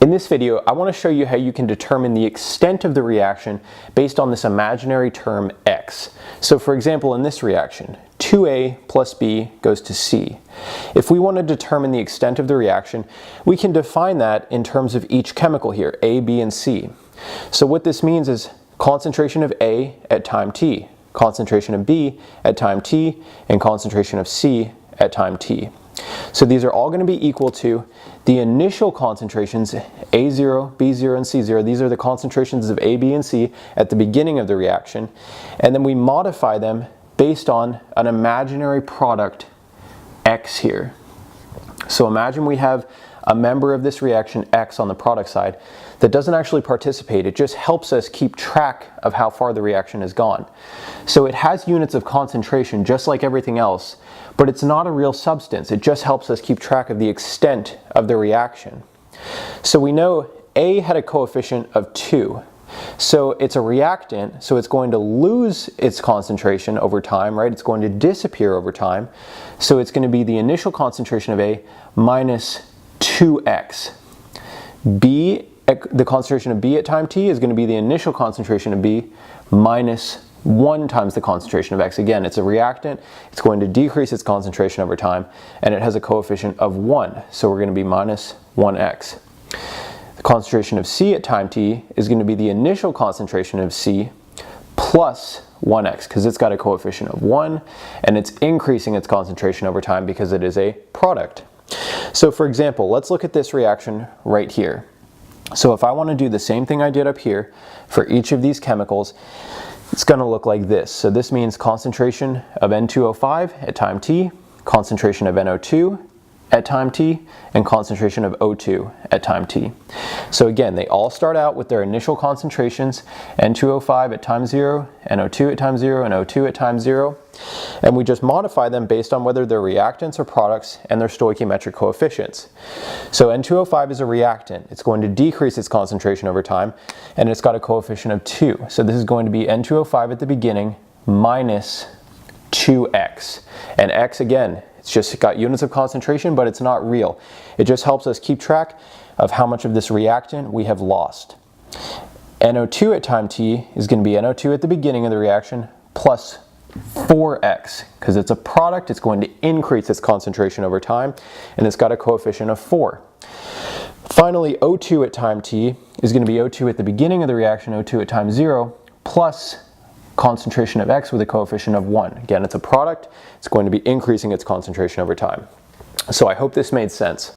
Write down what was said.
In this video, I want to show you how you can determine the extent of the reaction based on this imaginary term x. So for example, in this reaction, 2A plus B goes to C. If we want to determine the extent of the reaction, we can define that in terms of each chemical here, A, B, and C. So what this means is concentration of A at time t, concentration of B at time t, and concentration of C at time t. So these are all going to be equal to the initial concentrations A0, B0, and C0. These are the concentrations of A, B, and C at the beginning of the reaction. And then we modify them based on an imaginary product X here. So imagine we have a member of this reaction X on the product side that doesn't actually participate. It just helps us keep track of how far the reaction has gone. So it has units of concentration just like everything else, but it's not a real substance. It just helps us keep track of the extent of the reaction. So we know A had a coefficient of 2. So it's a reactant, so it's going to lose its concentration over time, right? It's going to disappear over time. So it's going to be the initial concentration of A minus 2x. B, the concentration of B at time t is going to be the initial concentration of B minus 1 times the concentration of X. Again, it's a reactant, it's going to decrease its concentration over time, and it has a coefficient of 1, so we're going to be minus 1x. The concentration of C at time t is going to be the initial concentration of C plus 1x, because it's got a coefficient of 1, and it's increasing its concentration over time because it is a product. So for example, let's look at this reaction right here. So if I want to do the same thing I did up here for each of these chemicals, it's going to look like this. So this means concentration of N2O5 at time t, concentration of NO2 at time t, and concentration of O2 at time t. So again, they all start out with their initial concentrations, N2O5 at time 0, NO2 at time 0, and O2 at time 0. And we just modify them based on whether they're reactants or products and their stoichiometric coefficients. So N2O5 is a reactant. It's going to decrease its concentration over time, and it's got a coefficient of 2. So this is going to be N2O5 at the beginning minus 2x. And x, again, it's just got units of concentration, but it's not real. It just helps us keep track of how much of this reactant we have lost. NO2 at time t is going to be NO2 at the beginning of the reaction plus 4x. Because it's a product, it's going to increase its concentration over time, and it's got a coefficient of 4. Finally, O2 at time t is going to be O2 at the beginning of the reaction, O2 at time 0, plus concentration of X with a coefficient of 1. Again, it's a product, it's going to be increasing its concentration over time. So I hope this made sense.